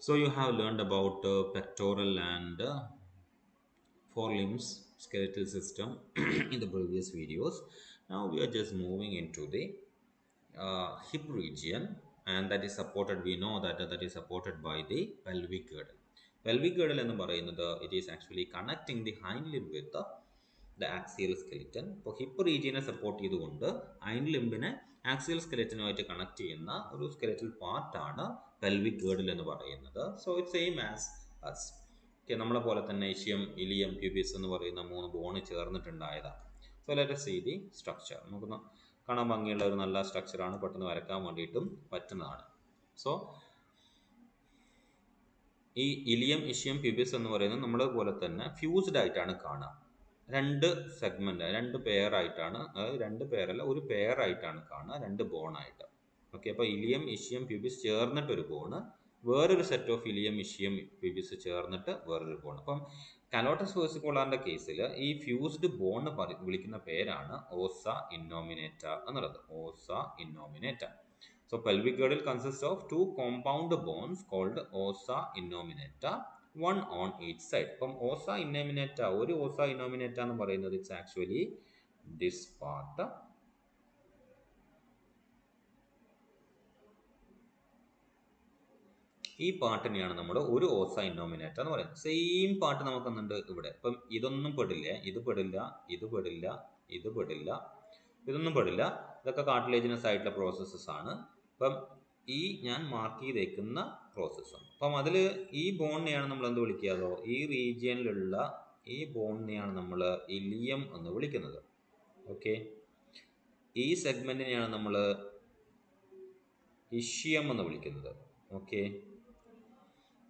So you have learned about pectoral and forelimbs skeletal system in the previous videos. Now we are just moving into the hip region, and that is supported. We know that that is supported by the pelvic girdle. Pelvic girdle എന്ന് പറയുന്നത് it is actually connecting the hind limb with the axial skeleton. ഇപ്പോൾ hip റീജിയനെ support ചെയ്തുകൊണ്ട് hind ലിംബിനെ axial സ്കെലറ്റനുമായിട്ട് connect ചെയ്യുന്ന ഒരു skeletal പാർട്ടാണ് പെൽവിക് ഗേർഡിൽ എന്ന് പറയുന്നത്. So it same as us. Okay, നമ്മളെ പോലെ തന്നെ ഇഷ്യം, ഇലിയം, പ്യൂബിസ് എന്ന് പറയുന്ന 3 ബോൺ ചേർന്നിട്ടുണ്ടായതാണ്. So let us see the structure. നമുക്ക് കാണാൻ ഭംഗിയുള്ള ഒരു നല്ല സ്ട്രക്ചറാണ്, പെട്ടെന്ന് വരക്കാൻ വേണ്ടിയിട്ടും പറ്റുന്നതാണ്. സോ ഈ ഇലിയം, ഇഷ്യം, പ്യൂബിസ് എന്ന് പറയുന്നത് നമ്മളെ പോലെ തന്നെ ഫ്യൂസ്ഡ് ആയിട്ടാണ് കാണുക. 2 സെഗ്മെന്റ്, 2 പെയർ ആയിട്ടാണ്, അതായത് 2 പെയറല്ല, ഒരു പെയർ ആയിട്ടാണ് കാണുക, 2 ബോൺ ആയിട്ട്. ഓക്കെ, അപ്പോൾ ഇലിയം, ഇഷ്യം, പ്യൂബിസ് ചേർന്നിട്ടൊരു ബോണ്, വേറൊരു set of ileum, ischium, pubis ചേർന്നിട്ട് വേറൊരു ബോൺ. അപ്പം കലോട്ടസ് വേഴ്സിക്കുലാറിന്റെ കേസിൽ ഈ ഫ്യൂസ്ഡ് ബോൺ വിളിക്കുന്ന പേരാണ് ഓസ ഇന്നോമിനേറ്റ എന്നുള്ളത്. ഓസ ഇന്നോമിനേറ്റ. So pelvic girdle consists of 2 compound bones called ossa innominata, one on each side. From ossa innominata, ഒരു ossa innominata എന്ന് പറയുന്നത് it's actually this part. ഈ പാർട്ടിനെയാണ് നമ്മൾ ഒരു ഓസ ഇന്നോമിനേറ്റ എന്ന് പറയുന്നത്. സെയിം പാർട്ട് നമുക്ക് എന്തുണ്ട് ഇവിടെ. ഇപ്പം ഇതൊന്നും പെടില്ല, ഇത് പെടില്ല, ഇത് പെടില്ല, ഇത് പെടില്ല, ഇതൊന്നും പെടില്ല. ഇതൊക്കെ കാർട്ടിലേജിനസ് ആയിട്ടുള്ള പ്രോസസ്സസ് ആണ്. അപ്പം ഈ ഞാൻ മാർക്ക് ചെയ്തേക്കുന്ന പ്രോസസ്സാണ്. അപ്പം അതിൽ ഈ ബോണിനെയാണ് നമ്മൾ എന്ത് വിളിക്കാതോ, ഈ റീജിയനിലുള്ള ഈ ബോണിനെയാണ് നമ്മൾ ഇലിയം എന്ന് വിളിക്കുന്നത്. ഓക്കെ, ഈ സെഗ്മെന്റിനെയാണ് നമ്മൾ ഇഷ്യം എന്ന് വിളിക്കുന്നത്. ഓക്കെ,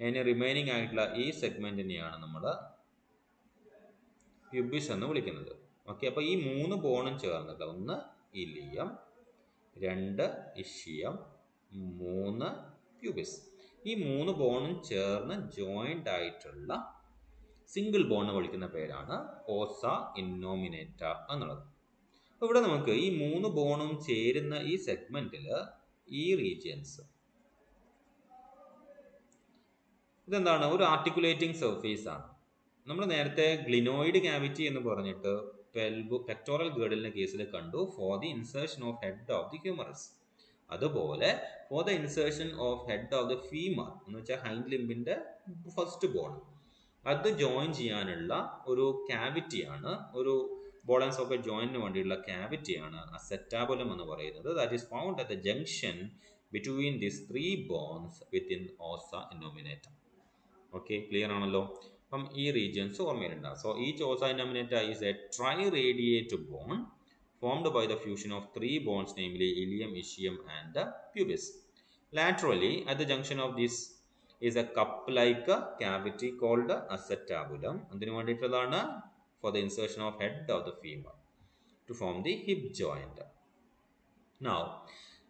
അതിന് റിമൈനിങ് ആയിട്ടുള്ള ഈ സെഗ്മെന്റിനെയാണ് നമ്മൾ പ്യൂബിസ് എന്ന് വിളിക്കുന്നത്. ഓക്കെ, അപ്പോൾ ഈ 3 ബോണും ചേർന്നിട്ട്, 1 ഇലിയം, 2 ഇഷ്യം, 3 പ്യൂബിസ്, ഈ 3 ബോണും ചേർന്ന് ജോയിന്റ് ആയിട്ടുള്ള സിംഗിൾ ബോൺ വിളിക്കുന്ന പേരാണ് ഓസ ഇന്നോമിനേറ്റ എന്നുള്ളത്. അപ്പോൾ ഇവിടെ നമുക്ക് ഈ 3 ബോണും ചേരുന്ന ഈ സെഗ്മെന്റിൽ ഈ റീജിയൻസ്, ഇതെന്താണ്, ഒരു ആർട്ടിക്കുലേറ്റിംഗ് സർഫേസ് ആണ്. നമ്മൾ നേരത്തെ ഗ്ലിനോയിഡ് ക്യാവിറ്റി എന്ന് പറഞ്ഞിട്ട് പെക്ടോറൽ ഗേർഡിലിന്റെ കേസിൽ കണ്ടു, for the insertion of head of the humerus. അതുപോലെ for the insertion of head of the femur എന്ന് വെച്ചാൽ ഹൈൻഡ് ലിംബിന്റെ ഫസ്റ്റ് ബോൺ, അത് ജോയിൻ ചെയ്യാനുള്ള ഒരു ക്യാവിറ്റിയാണ്, ഒരു ബോൾ ആൻഡ് സോക്കറ്റ് ജോയിന്റിന് വേണ്ടിയുള്ള ക്യാവിറ്റിയാണ് അസെറ്റാബുലം എന്ന് പറയുന്നത്. That is found at the junction between these 3 bones within os innominata. Okay, clear ആണല്ലോ. അപ്പം ഈ റീജിയൻസ് ഓർമ്മയിലുണ്ടാവും. So each os innominata is a triradiate bone formed by the fusion of 3 bones, namely ilium, ischium and pubis. Laterally, at the junction of this is a cup-like cavity called acetabulum. അതിനു വേണ്ടിയിട്ടുള്ളതാണ് for the insertion of head of the femur to form the hip joint. Now,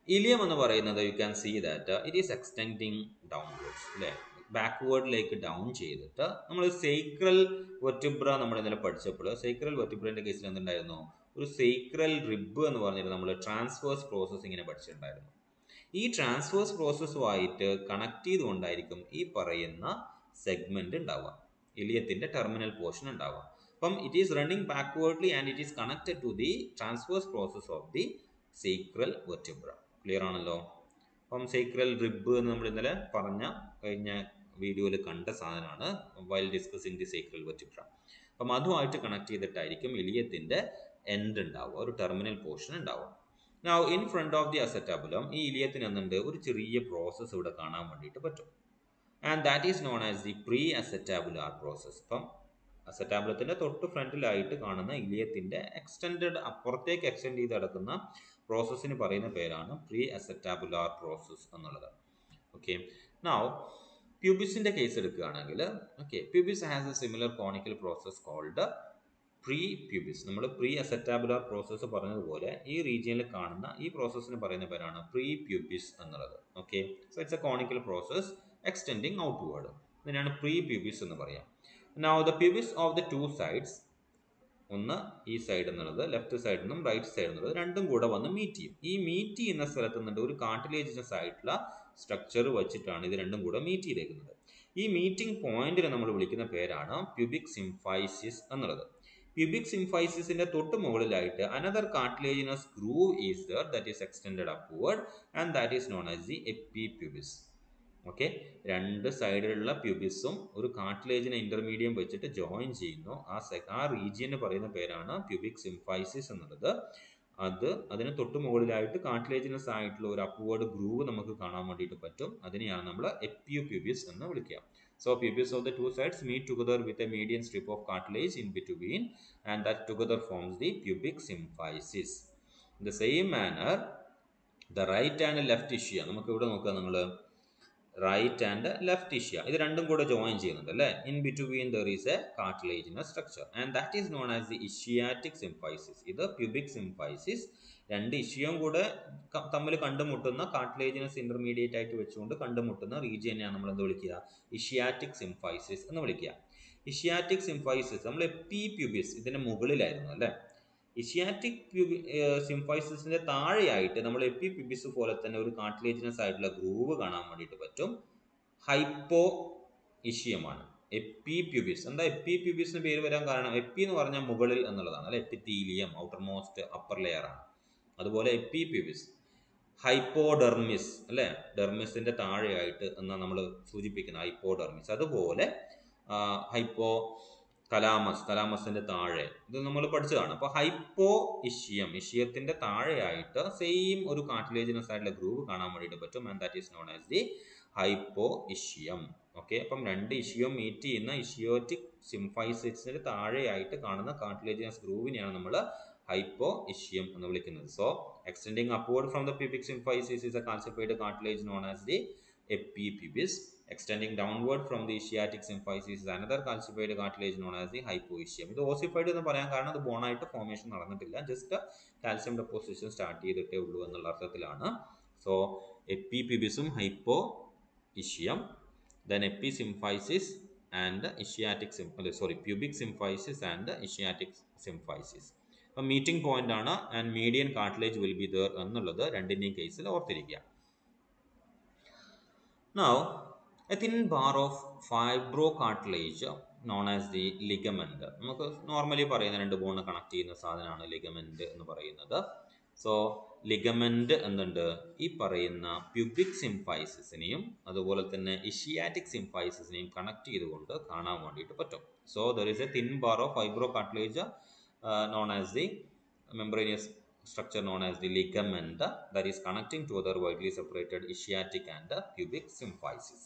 ilium എന്ന് പറയുന്നത് you can see that it is extending downwards, അല്ലേ, ബാക്ക്വേർഡിലേക്ക് down ചെയ്തിട്ട് നമ്മൾ sacral vertebra നമ്മൾ ഇന്നലെ പഠിച്ചപ്പോൾ സേക്രൽ വെർട്ടിബ്രന്റെ കേസിൽ എന്തുണ്ടായിരുന്നു, ഒരു സേക്രൽ റിബ് എന്ന് പറഞ്ഞിട്ട് നമ്മൾ ട്രാൻസ്വേഴ്സ് പ്രോസസ് ഇങ്ങനെ പഠിച്ചിട്ടുണ്ടായിരുന്നു. ഈ ട്രാൻസ്വേഴ്സ് പ്രോസസ്സുമായിട്ട് കണക്ട് ചെയ്തുകൊണ്ടായിരിക്കും ഈ പറയുന്ന സെഗ്മെന്റ് ഉണ്ടാവുക, ഇലിയത്തിന്റെ ടെർമിനൽ പോർഷൻ ഉണ്ടാവുക. അപ്പം it is running backwardly and it is connected to the transverse process of the sacral vertebra. Clear ആണല്ലോ. അപ്പം സേക്രൽ റിബ് എന്ന് നമ്മൾ ഇന്നലെ പറഞ്ഞ കഴിഞ്ഞ വീഡിയോയിൽ കണ്ട സാധനമാണ്, while discussing the sacral vertebra. അപ്പം അതുമായിട്ട് കണക്ട് ചെയ്തിട്ടായിരിക്കും ഇലിയത്തിന്റെ എൻഡ് ഉണ്ടാവുക, ഒരു ടെർമിനൽ പോർഷൻ ഉണ്ടാവുക. Now in front of the acetabulum, ഈ ഇലിയത്തിന് എന്തുണ്ട്, ഒരു ചെറിയ പ്രോസസ്സ് ഇവിടെ കാണാൻ വേണ്ടിയിട്ട് പറ്റും. And that is known as the pre acetabular process. ഇപ്പം അസെറ്റാബുലത്തിന്റെ തൊട്ട് ഫ്രണ്ടിലായിട്ട് കാണുന്ന ഇലിയത്തിന്റെ എക്സ്റ്റെൻഡഡ്, അപ്പുറത്തേക്ക് എക്സ്റ്റെൻഡ് ചെയ്ത് കിടക്കുന്ന പ്രോസസ്സിന് പറയുന്ന പേരാണ് പ്രീ അസെറ്റാബുലാർ പ്രോസസ് എന്നുള്ളത്. ഓക്കെ, നൗ പ്യൂബിസിന്റെ കേസ് എടുക്കുകയാണെങ്കിൽ, okay, pubis has a similar conical process called pre pubis. നമ്മൾ പ്രീ അസെറ്റാബുലാർ പ്രോസസ്സ് പറഞ്ഞതുപോലെ ഈ റീജിയനിൽ കാണുന്ന ഈ പ്രോസസ്സിന് പറയുന്ന പേരാണ് പ്രീ പ്യൂബിസ് എന്നുള്ളത്. Okay, so it's a conical process extending outward. ഇതിനാണ് പ്രീ പ്യൂബിസ് എന്ന് പറയാം. Now the pubis of the 2 sides, ഒന്ന് ഈ സൈഡ് എന്നുള്ളത്, ലെഫ്റ്റ് സൈഡിൽ നിന്നും റൈറ്റ് സൈഡ് എന്നുള്ളത്, രണ്ടും കൂടെ വന്ന് മീറ്റ് ചെയ്യും. ഈ മീറ്റ് ചെയ്യുന്ന സ്ഥലത്ത് നിന്നുണ്ട് ഒരു കാർട്ടിലേജിനസ് ആയിട്ടുള്ള സ്ട്രക്ചർ വെച്ചിട്ടാണ് ഇത് രണ്ടും കൂടെ മീറ്റ് ചെയ്തേക്കുന്നത്. ഈ മീറ്റിംഗ് പോയിന്റിനെ നമ്മൾ വിളിക്കുന്ന പേരാണ് പ്യൂബിക് സിംഫൈസിസ് എന്നുള്ളത്. പ്യൂബിക് സിംഫൈസിസിന്റെ തൊട്ട് മുകളിലായിട്ട് another cartilaginous groove is there that is extended upward and that is known as the epipubis. Okay, രണ്ട് സൈഡിലുള്ള പ്യൂബിസും ഒരു കാർട്ടിലേജിനെ ഇന്റർമീഡിയം വെച്ചിട്ട് ജോയിൻ ചെയ്യുന്നു. ആ റീജിയന് പറയുന്ന പേരാണ് പ്യൂബിക് സിംഫൈസിസ് എന്നുള്ളത്. അതിന് തൊട്ട് മുകളിലായിട്ട് കാർട്ടിലേജിനസ് ആയിട്ടുള്ള ഒരു അപ്വേർഡ് ഗ്രൂവ് നമുക്ക് കാണാൻ വേണ്ടിയിട്ട് പറ്റും. അതിനെയാണ് നമ്മൾ എപ്പിയോപ്യൂബിസ് എന്ന് വിളിക്കുക. So pubis of the two sides meet together with a median strip of cartilage in between, and that together forms the pubic symphysis. In the same manner, the right and left ischia, നമുക്ക് ഇവിടെ നോക്കുക, നിങ്ങൾ right and left issue ഇത് രണ്ടും കൂടെ join ചെയ്യുന്നുണ്ട് അല്ലേ. In between there is a cartilaginous structure and that is known as the ischiatic symphysis. ഇത് പ്യൂബിക് സിംഫൈസിസ്, രണ്ട് ഇഷ്യയും കൂടെ തമ്മിൽ കണ്ടുമുട്ടുന്ന കാർട്ടിലേജിനസ് ഇന്റർമീഡിയറ്റ് ആയിട്ട് വെച്ചുകൊണ്ട് കണ്ടുമുട്ടുന്ന റീജിയനെയാണ് നമ്മൾ എന്ത് വിളിക്കുക, ഇഷ്യാറ്റിക് സിംഫൈസിസ് എന്ന് വിളിക്കുക. ഇഷ്യാറ്റിക് സിംഫൈസിസ് നമ്മൾ എപ്പിപ്യൂബിസ് ഇതിന്റെ മുകളിലായിരുന്നു അല്ലേ. ഇഷ്യാറ്റിക് സിംഫൈസിസിന്റെ താഴെയായിട്ട് നമ്മൾ എപ്പിപ്യൂബിസ് പോലെ തന്നെ ഒരു കാർട്ടിലേജിനസ് ആയിട്ടുള്ള ഗ്രൂവ് കാണാൻ വേണ്ടിയിട്ട് പറ്റും. ഹൈപ്പോ ഇഷ്യമാണ് എപ്പിപ്യൂബിസ്. എന്താ എപ്പിപ്യൂബിസിന് പേര് വരാൻ കാരണം? എപ്പി എന്ന് പറഞ്ഞാൽ മുകളിൽ എന്നുള്ളതാണ് അല്ലെ. Epithelium outer most upper layer ആണ്. അതുപോലെ എപ്പിപ്യൂബിസ് ഹൈപ്പോഡെർമിസ് അല്ലെ, ഡെർമിസിന്റെ താഴെയായിട്ട് എന്നാണ് നമ്മൾ സൂചിപ്പിക്കുന്നത് ഹൈപ്പോഡെർമിസ്. അതുപോലെ ഹൈപ്പോ തലാമസിന്റെ താഴെ, ഇത് നമ്മൾ പഠിച്ചതാണ്. അപ്പോൾ ഹൈപ്പോ ഇഷ്യത്തിന്റെ താഴെയായിട്ട് സെയിം ഒരു കാർട്ടിലേജിനസ് ആയിട്ടുള്ള ഗ്രൂവ് കാണാൻ വേണ്ടിയിട്ട് പറ്റും. And that is known as the hypo ischium. Okay, അപ്പം രണ്ട് ഇഷ്യം മീറ്റ് ചെയ്യുന്ന ഇഷ്യോറ്റിക് സിംഫൈസിസിന് താഴെയായിട്ട് കാണുന്ന കാർട്ടിലേജിനസ് ഗ്രൂവിനെയാണ് നമ്മൾ ഹൈപ്പോ ഇഷ്യം എന്ന് വിളിക്കുന്നത്. So extending upward from the pubic symphysis is a calcified cartilage known as the epipubis. Extending downward from the ischiatic symphysis is another calcified cartilage known as the hypoischium. ഇത് ossified എന്ന് പറയാൻ കാരണം അത് ബോണായിട്ട് formation നടന്നിട്ടില്ല, just calcium deposition start ചെയ്തിട്ടേ ഉള്ളൂ എന്നുള്ള അർത്ഥത്തിലാണ്. സോ എപ്പിപ്യൂബിസും hypo ischium, then episymphysis and ischiatic pubic symphysis and ischiatic symphysis. അപ്പോൾ മീറ്റിംഗ് പോയിന്റ് ആണ് and median cartilage will be there എന്നുള്ളത് രണ്ടിൻ്റെയും കേസിൽ ഓർത്തിരിക്കുക. Now, a thin bar of fibrocartilage known as the ligament. നമുക്ക് നോർമലി പറയുന്ന രണ്ട് ബോൺ കണക്ട് ചെയ്യുന്ന സാധനമാണ് ലിഗമെന്റ് എന്ന് പറയുന്നത്. സോ ലിഗമെന്റ് എന്തുണ്ട്, ഈ പറയുന്ന പ്യൂബിക് സിംഫൈസിസിനെയും അതുപോലെ തന്നെ ഇഷ്യാറ്റിക് സിംഫൈസിസിനെയും കണക്ട് ചെയ്തുകൊണ്ട് കാണാൻ വേണ്ടിയിട്ട് പറ്റും. So there is a thin bar of fibrocartilage known as the membranous structure known as the ligament that is connecting to other widely separated ischiatic and pubic symphysis.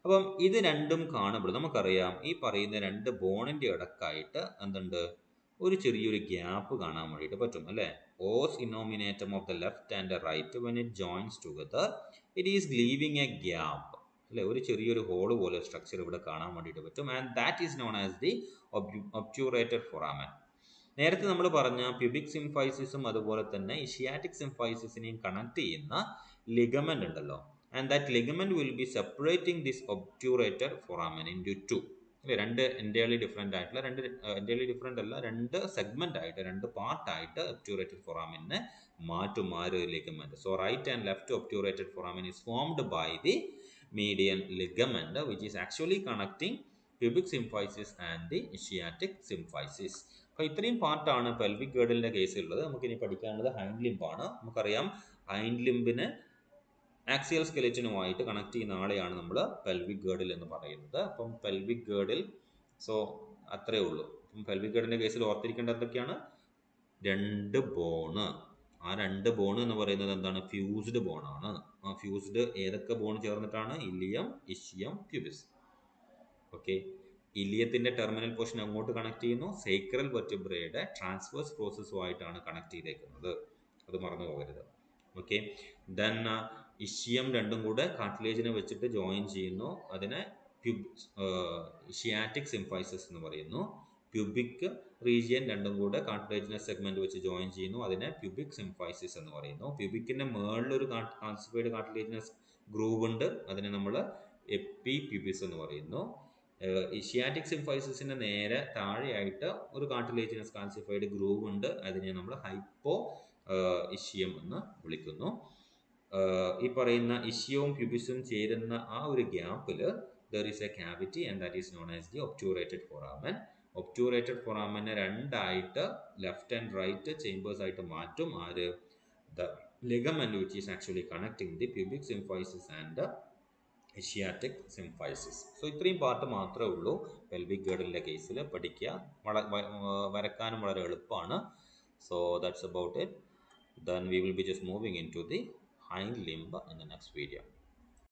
അപ്പം ഇത് രണ്ടും കാണുമ്പോൾ നമുക്കറിയാം ഈ പറയുന്ന രണ്ട് ബോണിന്റെ ഇടക്കായിട്ട് എന്തുണ്ട്, ഒരു ചെറിയൊരു ഗ്യാപ്പ് കാണാൻ വേണ്ടിയിട്ട് പറ്റും അല്ലേ. Os innominatum of the left and right when it joins together it is leaving a gap അല്ലെ, ഒരു ചെറിയൊരു ഹോള് പോലെ സ്ട്രക്ചർ ഇവിടെ കാണാൻ വേണ്ടിയിട്ട് പറ്റും. And that is known as the obturated foramen. നേരത്തെ നമ്മൾ പറഞ്ഞ പ്യൂബിക് സിംഫൈസിസും അതുപോലെ തന്നെ ഇഷ്യാറ്റിക് സിംഫൈസിസിനെയും കണക്ട് ചെയ്യുന്ന ലിഗമെന്റ് ഉണ്ടല്ലോ, and that ligament will be separating this obturated foramen into two. രണ്ട് എൻറ്റയർലി ഡിഫറെൻ്റ് ആയിട്ടുള്ള രണ്ട് സെഗ്മെന്റ് ആയിട്ട്, രണ്ട് പാർട്ടായിട്ട് ഒബ്റ്റ്യൂറേറ്റഡ് ഫോറാമിനെ മാറ്റും ആര്, ligament. So right and left obturated foramen is formed by the median ligament which is actually connecting pubic symphysis and the ischiatic symphysis. അപ്പോൾ ഇത്രയും പാർട്ടാണ് പെൽവിക് ഗേർഡിലിന്റെ കേസിലുള്ളത്. നമുക്കിനി പഠിക്കാനുള്ളത് ഹൈൻഡ് ലിംബാണ്. നമുക്കറിയാം ഹൈൻഡ് ലിംബിനെ ആക്സിയൽ സ്കെലറ്റിനുമായിട്ട് കണക്ട് ചെയ്യുന്ന ആളെയാണ് നമ്മൾ പെൽവിക് ഗേർഡിൽ എന്ന് പറയുന്നത്. അപ്പം പെൽവിക് ഗേർഡിൽ സോ അത്രേ ഉള്ളൂ. അപ്പം പെൽവിക് ഗേർഡിന്റെ കേസിൽ ഓർത്തിരിക്കേണ്ട എന്തൊക്കെയാണ്, രണ്ട് ബോണ്. ആ രണ്ട് ബോൺ എന്ന് പറയുന്നത് എന്താണ്, ഫ്യൂസ്ഡ് ബോണാണ്. ആ ഫ്യൂസ്ഡ് ഏതൊക്കെ ബോൺ ചേർന്നിട്ടാണ്, ഇലിയം, ഇഷ്യം, പ്യൂബിസ്. ഓക്കെ, ഇലിയത്തിന്റെ ടെർമിനൽ പോർഷൻ അങ്ങോട്ട് കണക്ട് ചെയ്യുന്നു, സേക്രൽ വെർട്ടിബ്രയുടെ ട്രാൻസ്വേഴ്സ് പ്രോസസ്സുമായിട്ടാണ് കണക്ട് ചെയ്തേക്കുന്നത്, അത് മറന്നു പോകരുത്. ഓക്കെ, ദെൻ ഇഷ്യം രണ്ടും കൂടെ കാർട്ടിലേജിനെ വെച്ചിട്ട് ജോയിൻ ചെയ്യുന്നു, അതിനെ ഇഷ്യാറ്റിക് സിംഫൈസിസ് എന്ന് പറയുന്നു. പ്യൂബിക് റീജിയൻ രണ്ടും കൂടെ കാർട്ടിലേജിനസ് സെഗ്മെന്റ് വെച്ച് ജോയിൻ ചെയ്യുന്നു, അതിനെ പ്യൂബിക് സിംഫൈസിസ് എന്ന് പറയുന്നു. പ്യൂബിക്കിന്റെ മേളിലൊരു കാൽസിഫൈഡ് കാർട്ടിലേജിനസ് ഗ്രൂവ് ഉണ്ട്, അതിനെ നമ്മൾ എപ്പിപ്യൂബിസ് എന്ന് പറയുന്നു. ഇഷ്യാറ്റിക് സിംഫൈസിസിന്റെ നേരെ താഴെയായിട്ട് ഒരു കാർട്ടിലേജിനസ് കാൽസിഫൈഡ് ഗ്രൂവ് ഉണ്ട്, അതിനെ നമ്മൾ ഹൈപ്പോ ഇഷ്യം എന്ന് വിളിക്കുന്നു. ഈ പറയുന്ന ഇഷ്യവും പ്യൂബിസും ചേരുന്ന ആ ഒരു ഗ്യാപ്പിൽ there is a cavity and that is known as the obturated foramen. Obturated ഫോറാമനെ രണ്ടായിട്ട് ലെഫ്റ്റ് ആൻഡ് റൈറ്റ് ചേമ്പേഴ്സ് ആയിട്ട് മാറ്റും ആര്? The ligament which is actually connecting the pubic symphysis and ischiatic symphysis. So ഇത്രയും പാർട്ട് മാത്രമേ ഉള്ളൂ pelvic ഗേർഡിൻ്റെ കേസിൽ പഠിക്കുക. വരക്കാനും വളരെ എളുപ്പമാണ്. So that's about it. Then we will be just moving into the hind limb in the next video.